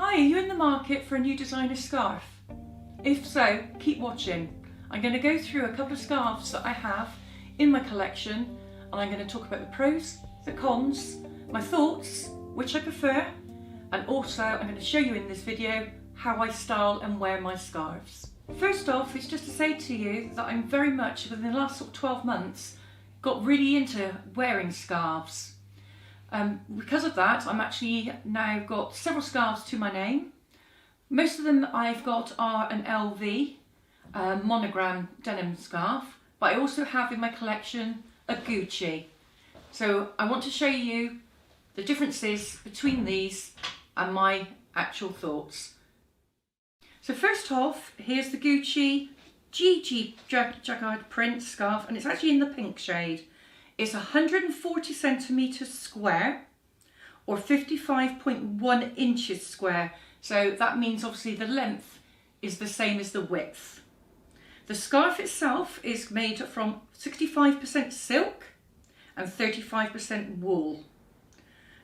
Hi, are you in the market for a new designer scarf? If so, keep watching. I'm going to go through a couple of scarves that I have in my collection, and I'm going to talk about the pros, the cons, my thoughts, which I prefer, and also I'm going to show you in this video how I style and wear my scarves. First off, it's just to say to you that I'm very much, within the last 12 months, got really into wearing scarves. Because of that, I'm actually now got several scarves to my name. Most of them I've got are an LV Monogram denim scarf, but I also have in my collection a Gucci. So I want to show you the differences between these and my actual thoughts. So first off, here's the Gucci GG Jacquard print scarf, and it's actually in the pink shade. It's 140 centimetres square or 55.1 inches square. So that means obviously the length is the same as the width. The scarf itself is made from 65% silk and 35% wool.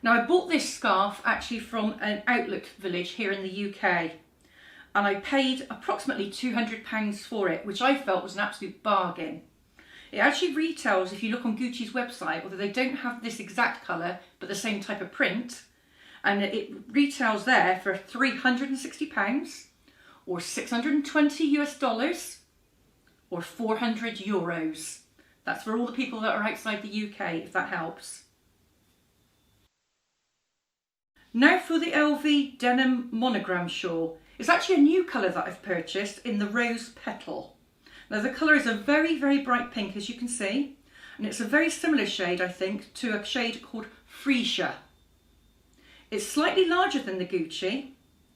Now I bought this scarf actually from an outlet village here in the UK, and I paid approximately £200 for it, which I felt was an absolute bargain. It actually retails, if you look on Gucci's website, although they don't have this exact colour, but the same type of print, and it retails there for £360 or 620 US dollars or 400 euros. That's for all the people that are outside the UK, if that helps. Now for the LV denim monogram shawl. It's actually a new colour that I've purchased in the Rose Petale. Now the colour is a very, very bright pink, as you can see, and it's a very similar shade, I think, to a shade called Freesia. It's slightly larger than the Gucci.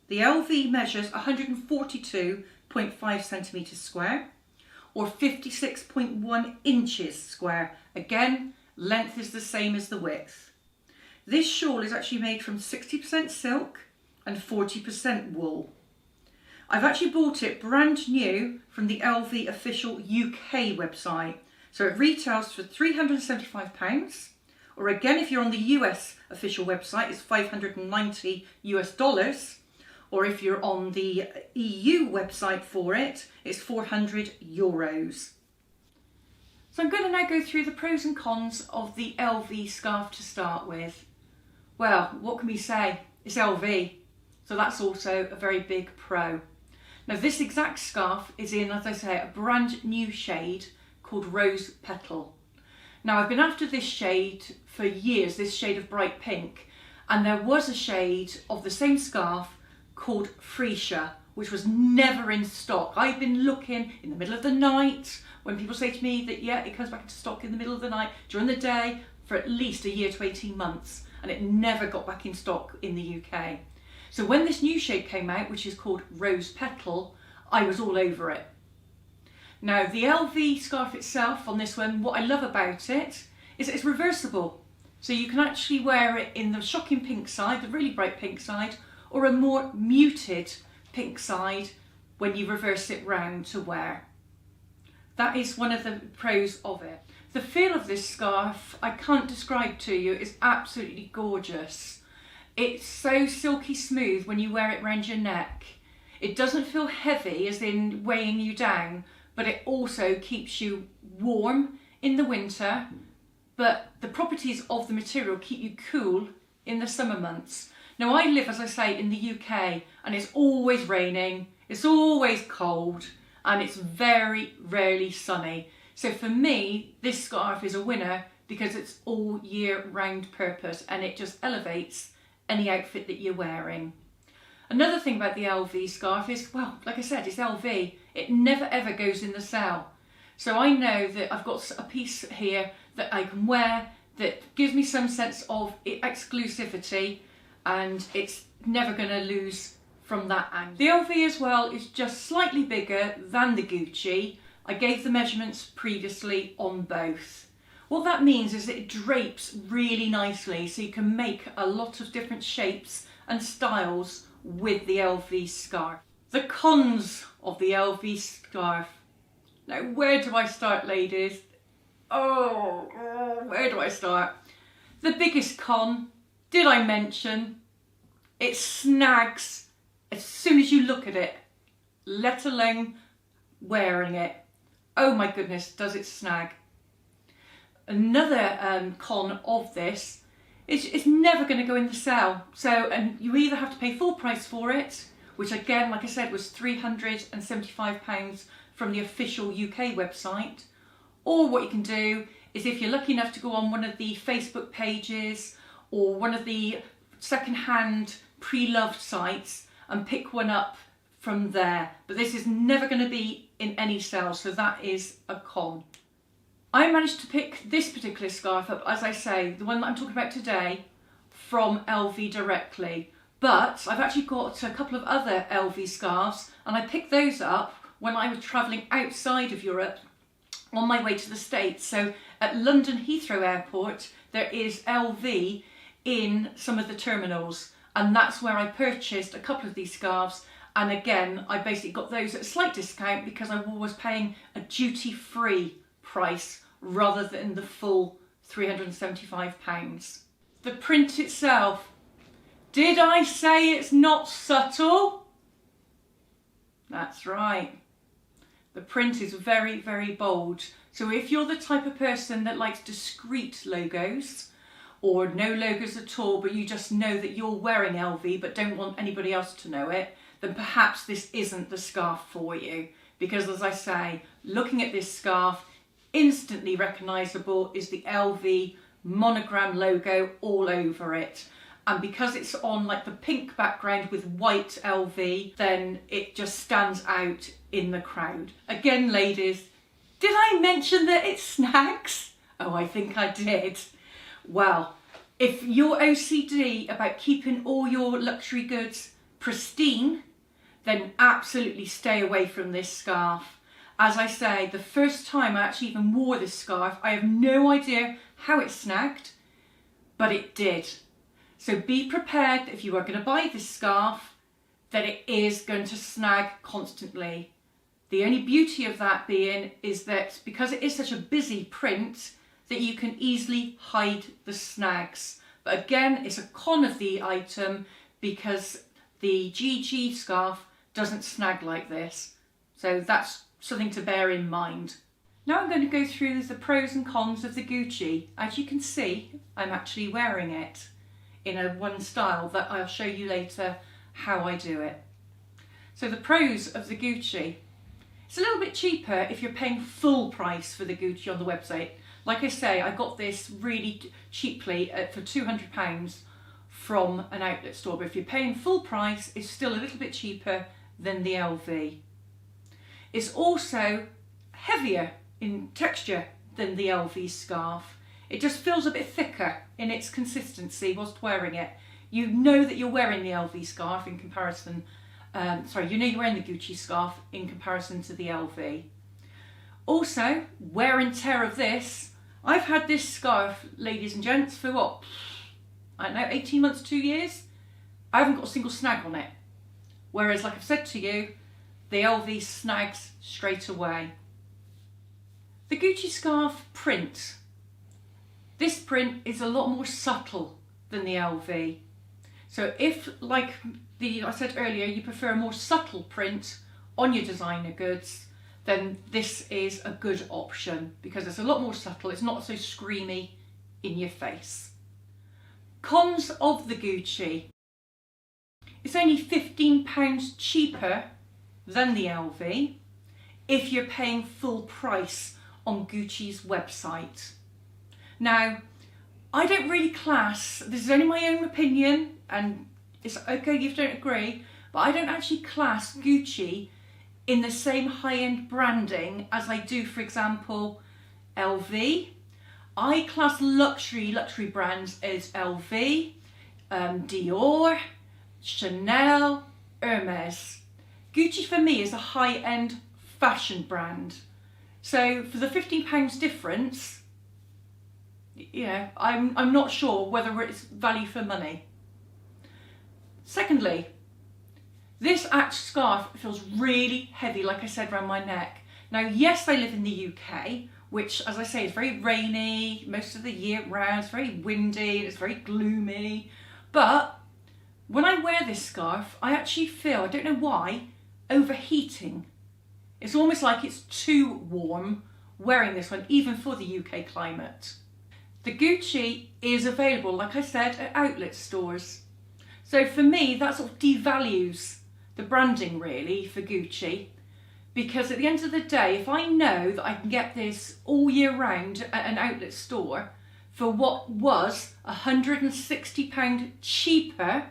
The LV measures 142.5 centimetres square or 56.1 inches square. Again, length is the same as the width. This shawl is actually made from 60% silk and 40% wool. I've actually bought it brand new from the LV official UK website. So it retails for £375, or again, if you're on the US official website, it's 590 US dollars, or if you're on the EU website for it, it's 400 euros. So I'm going to now go through the pros and cons of the LV scarf to start with. Well, what can we say? It's LV, so that's also a very big pro. Now this exact scarf is in, as I say, a brand new shade called Rose Petale. Now I've been after this shade for years, this shade of bright pink, and there was a shade of the same scarf called Freesia, which was never in stock. I've been looking in the middle of the night, when people say to me that yeah, it comes back into stock in the middle of the night, during the day, for at least a year to 18 months, and it never got back in stock in the UK. So when this new shade came out, which is called Rose Petale, I was all over it. Now the LV scarf itself on this one, what I love about it is it's reversible. So you can actually wear it in the shocking pink side, the really bright pink side, or a more muted pink side when you reverse it round to wear. That is one of the pros of it. The feel of this scarf, I can't describe to you, it's absolutely gorgeous. It's so silky smooth when you wear it around your neck. It doesn't feel heavy, as in weighing you down, but it also keeps you warm in the winter, but the properties of the material keep you cool in the summer months. Now I live, as I say, in the UK, and it's always raining, it's always cold, and it's very rarely sunny. So for me, this scarf is a winner because it's all year round purpose, and it just elevates any outfit that you're wearing. Another thing about the LV scarf is, well, like I said, it's LV. It never ever goes in the sale. So I know that I've got a piece here that I can wear that gives me some sense of exclusivity, and it's never going to lose from that angle. The LV as well is just slightly bigger than the Gucci. I gave the measurements previously on both. What that means is that it drapes really nicely, so you can make a lot of different shapes and styles with the LV scarf. The cons of the LV scarf. Now where do I start, ladies? Oh, where do I start? The biggest con, did I mention? It snags as soon as you look at it, let alone wearing it, oh my goodness, does it snag. Another con of this is it's never going to go in the sale. So, and you either have to pay full price for it, which again, like I said, was £375 from the official UK website, or what you can do is if you're lucky enough to go on one of the Facebook pages or one of the second-hand pre-loved sites and pick one up from there. But this is never going to be in any sale, so that is a con. I managed to pick this particular scarf up, as I say, the one that I'm talking about today, from LV directly. But I've actually got a couple of other LV scarves, and I picked those up when I was travelling outside of Europe on my way to the States. So at London Heathrow Airport, there is LV in some of the terminals, and that's where I purchased a couple of these scarves. And again, I basically got those at a slight discount because I was paying a duty-free price rather than the full £375. The print itself, did I say it's not subtle? That's right. The print is very, very bold. So if you're the type of person that likes discreet logos or no logos at all, but you just know that you're wearing LV but don't want anybody else to know it, then perhaps this isn't the scarf for you. Because as I say, looking at this scarf, instantly recognisable is the LV Monogram logo all over it. And because it's on like the pink background with white LV, then it just stands out in the crowd. Again, ladies, did I mention that it snags? Oh, I think I did. Well, if you're OCD about keeping all your luxury goods pristine, then absolutely stay away from this scarf. As I say, the first time I actually even wore this scarf, I have no idea how it snagged, but it did. So be prepared that if you are going to buy this scarf, that it is going to snag constantly. The only beauty of that being is that because it is such a busy print, that you can easily hide the snags. But again, it's a con of the item because the GG scarf doesn't snag like this. So that's something to bear in mind. Now I'm going to go through the pros and cons of the Gucci. As you can see, I'm actually wearing it in a one style that I'll show you later how I do it. So the pros of the Gucci. It's a little bit cheaper if you're paying full price for the Gucci on the website. Like I say, I got this really cheaply for £200 from an outlet store, but if you're paying full price, it's still a little bit cheaper than the LV. It's also heavier in texture than the LV scarf. It just feels a bit thicker in its consistency whilst wearing it. You know that you're wearing the LV scarf in comparison, you know you're wearing the Gucci scarf in comparison to the LV. Also, wear and tear of this. I've had this scarf, ladies and gents, for what? I don't know, 18 months, 2 years? I haven't got a single snag on it. Whereas, like I've said to you, the LV snags straight away. The Gucci scarf print. This print is a lot more subtle than the LV. So if, like I said earlier, you prefer a more subtle print on your designer goods, then this is a good option because it's a lot more subtle. It's not so screamy in your face. Cons of the Gucci. It's only £15 cheaper than the LV if you're paying full price on Gucci's website. Now, I don't really class, this is only my own opinion and it's okay if you don't agree, but I don't actually class Gucci in the same high-end branding as I do, for example, LV. I class luxury brands as LV, Dior, Chanel, Hermes. Gucci for me is a high-end fashion brand. So for the £15 difference, you know, I'm not sure whether it's value for money. Secondly, this scarf feels really heavy, like I said, around my neck. Now, yes, I live in the UK, which, as I say, is very rainy most of the year round. It's very windy, it's very gloomy. But When I wear this scarf, I actually feel, I don't know why, overheating. It's almost like it's too warm wearing this one, even for the UK climate. The Gucci is available, like I said, at outlet stores. So for me, that sort of devalues the branding really for Gucci, because at the end of the day, if I know that I can get this all year round at an outlet store for what was £160 cheaper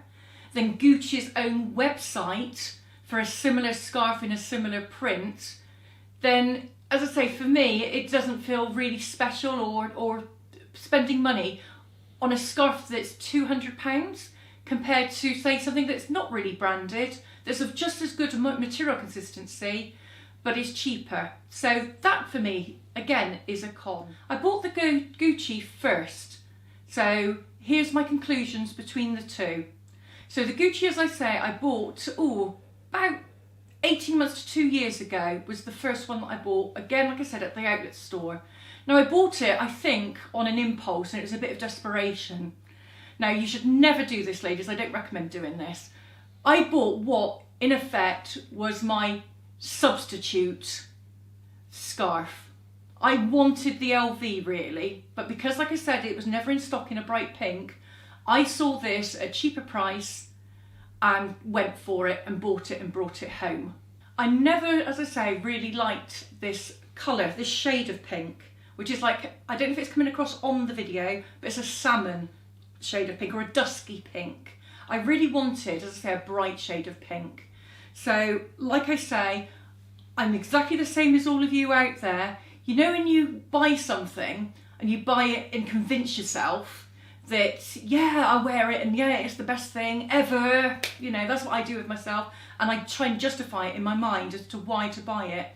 than Gucci's own website for a similar scarf in a similar print, then, as I say, for me, it doesn't feel really special or spending money on a scarf that's £200 compared to, say, something that's not really branded, that's of just as good material consistency, but is cheaper. So that, for me, again, is a con. I bought the Gucci first, so here's my conclusions between the two. So the Gucci, as I say, I bought, about 18 months to 2 years ago was the first one that I bought. Again, like I said, at the outlet store. Now I bought it, I think, on an impulse, and it was a bit of desperation. Now you should never do this, ladies. I don't recommend doing this. I bought what, in effect, was my substitute scarf. I wanted the LV really, but because, like I said, it was never in stock in a bright pink, I saw this at a cheaper price and went for it and bought it and brought it home. I never, as I say, really liked this colour, this shade of pink, which is like, I don't know if it's coming across on the video, but it's a salmon shade of pink or a dusky pink. I really wanted, as I say, a bright shade of pink. So, like I say, I'm exactly the same as all of you out there. You know, when you buy something and you buy it and convince yourself that, yeah, I wear it and yeah, it's the best thing ever. You know, that's what I do with myself. And I try and justify it in my mind as to why to buy it,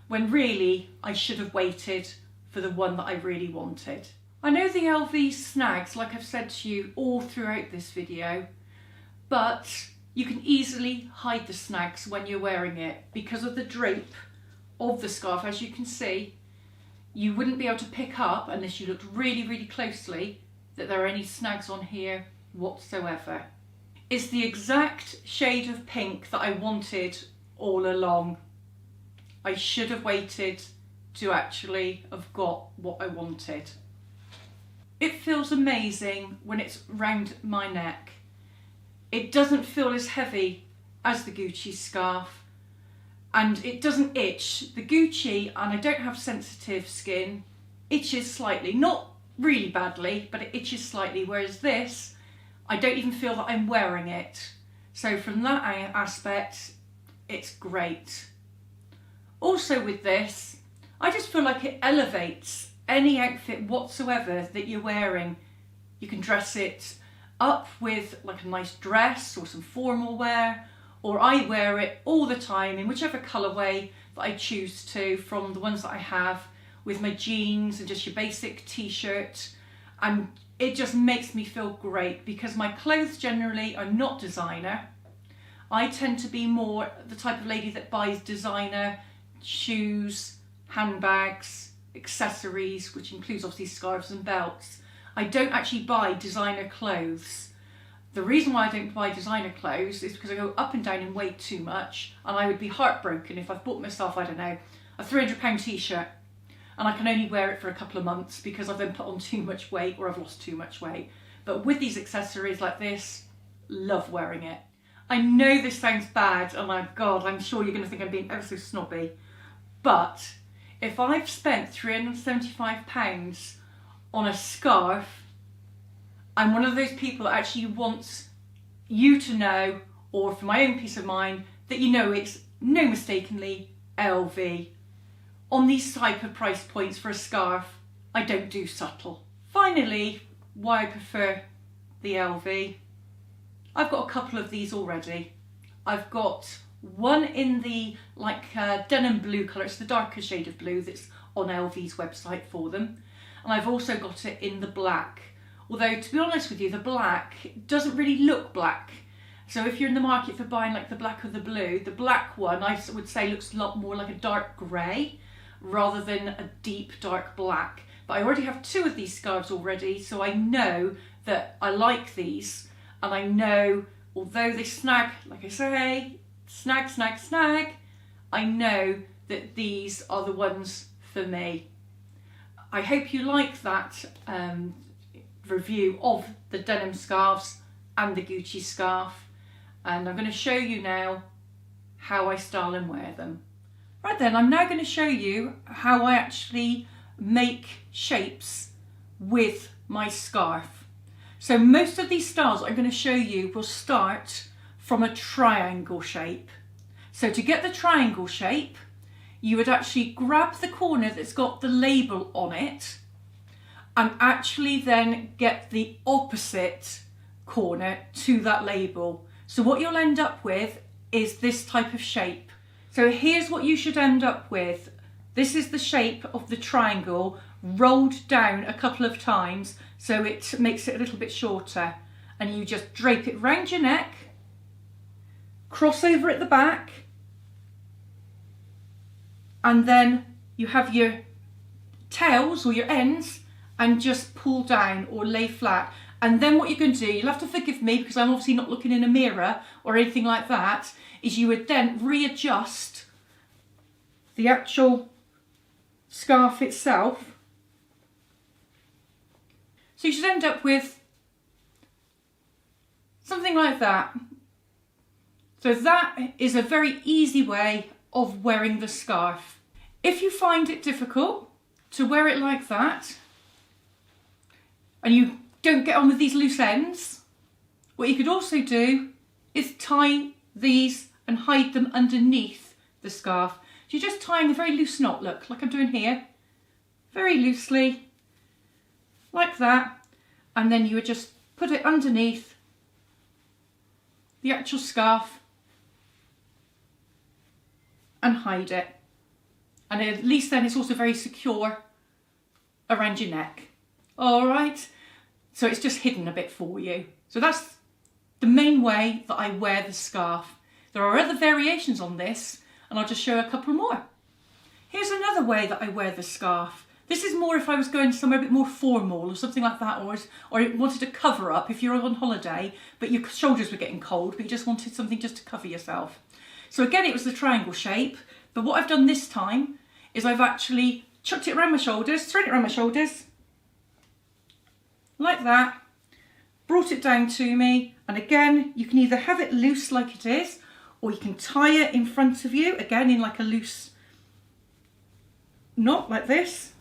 when really I should have waited for the one that I really wanted. I know the LV snags, like I've said to you all throughout this video, but you can easily hide the snags when you're wearing it because of the drape of the scarf. As you can see, you wouldn't be able to pick up, unless you looked really, really closely, that there are any snags on here whatsoever. It's the exact shade of pink that I wanted all along. I should have waited to actually have got what I wanted. It feels amazing when it's round my neck. It doesn't feel as heavy as the Gucci scarf, and it doesn't itch. The Gucci, and I don't have sensitive skin, itches slightly, not really badly, but it itches slightly, whereas this, I don't even feel that I'm wearing it. So from that aspect, it's great. Also with this, I just feel like it elevates any outfit whatsoever that you're wearing. You can dress it up with like a nice dress or some formal wear, or I wear it all the time in whichever colourway that I choose to, from the ones that I have, with my jeans and just your basic t-shirt, and it just makes me feel great because my clothes generally are not designer. I tend to be more the type of lady that buys designer shoes, handbags, accessories, which includes obviously scarves and belts. I don't actually buy designer clothes. The reason why I don't buy designer clothes is because I go up and down in weight too much, and I would be heartbroken if I've bought myself, I don't know, a £300 t-shirt and I can only wear it for a couple of months because I've then put on too much weight or I've lost too much weight. But with these accessories like this, love wearing it. I know this sounds bad, and my God, I'm sure you're going to think I'm being ever so snobby, but if I've spent £375 on a scarf, I'm one of those people that actually wants you to know, or for my own peace of mind, that you know it's no mistakenly LV. On these type of price points for a scarf, I don't do subtle. Finally, why I prefer the LV. I've got a couple of these already. I've got one in the denim blue colour, it's the darker shade of blue that's on LV's website for them. And I've also got it in the black. Although, to be honest with you, the black doesn't really look black. So if you're in the market for buying like the black or the blue, the black one I would say looks a lot more like a dark grey rather than a deep dark black. But I already have two of these scarves already, so I know that I like these, and I know although they snag, like I say, snag, snag, snag, I know that these are the ones for me. I hope you like that review of the denim scarves and the Gucci scarf, and I'm going to show you now how I style and wear them. Right then, I'm now going to show you how I actually make shapes with my scarf. So most of these styles I'm going to show you will start from a triangle shape. So to get the triangle shape, you would actually grab the corner that's got the label on it and actually then get the opposite corner to that label. So what you'll end up with is this type of shape. So here's what you should end up with. This is the shape of the triangle rolled down a couple of times so it makes it a little bit shorter, and you just drape it round your neck, cross over at the back, and then you have your tails or your ends and just pull down or lay flat. And then what you're going to do, you'll have to forgive me because I'm obviously not looking in a mirror or anything like that, is you would then readjust the actual scarf itself. So you should end up with something like that. So that is a very easy way of wearing the scarf. If you find it difficult to wear it like that, and you don't get on with these loose ends, what you could also do is tie these and hide them underneath the scarf. So you're just tying a very loose knot, look, like I'm doing here, very loosely, like that, and then you would just put it underneath the actual scarf and hide it. And at least then it's also very secure around your neck. All right, so it's just hidden a bit for you. So that's the main way that I wear the scarf. There are other variations on this, and I'll just show a couple more. Here's another way that I wear the scarf. This is more if I was going somewhere a bit more formal or something like that, or you wanted to cover up if you're on holiday, but your shoulders were getting cold, but you just wanted something just to cover yourself. So again, it was the triangle shape, but what I've done this time is I've actually chucked it around my shoulders, thrown it around my shoulders, like that, brought it down to me, and again, you can either have it loose like it is, or you can tie it in front of you, again in like a loose knot like this,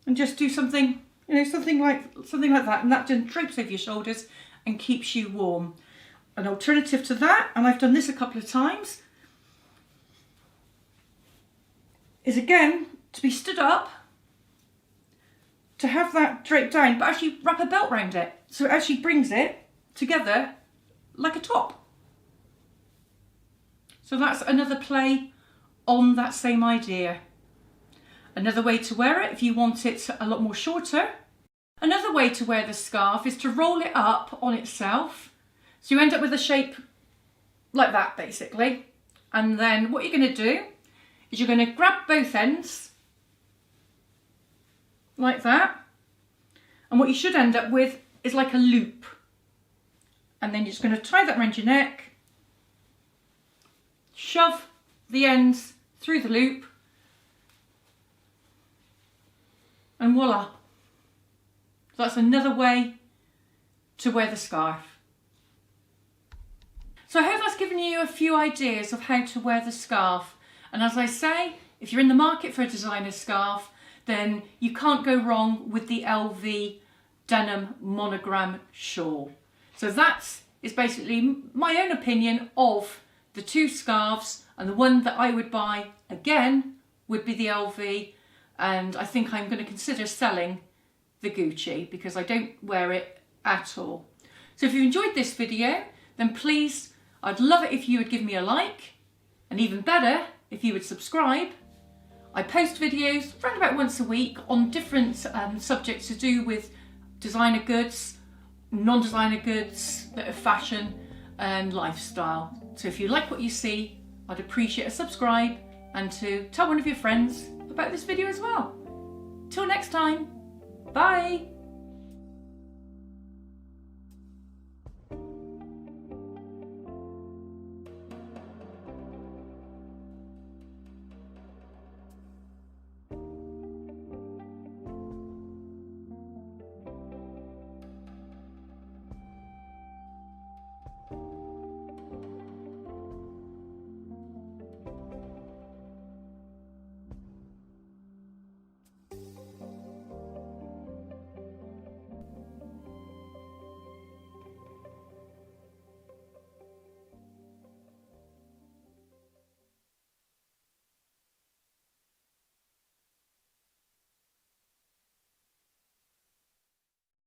and just do something, you know, something like that, and that just drapes over your shoulders and keeps you warm. An alternative to that, and I've done this a couple of times, is again to be stood up, to have that draped down, but actually wrap a belt around it, so it actually brings it together like a top. So that's another play on that same idea. Another way to wear it, if you want it a lot more shorter, another way to wear the scarf is to roll it up on itself. So you end up with a shape like that basically. And then what you're going to do is you're going to grab both ends like that. And what you should end up with is like a loop. And then you're just going to tie that around your neck, shove the ends through the loop, and voila. So that's another way to wear the scarf. So I hope that's given you a few ideas of how to wear the scarf. And as I say, if you're in the market for a designer scarf, then you can't go wrong with the LV denim monogram shawl. So that is basically my own opinion of the two scarves, and the one that I would buy again would be the LV, and I think I'm going to consider selling the Gucci because I don't wear it at all. So if you enjoyed this video, then please, I'd love it if you would give me a like, and even better if you would subscribe. I post videos around about once a week on different subjects to do with designer goods, non-designer goods, bit of fashion and lifestyle. So if you like what you see, I'd appreciate a subscribe and to tell one of your friends about this video as well. Till next time, bye!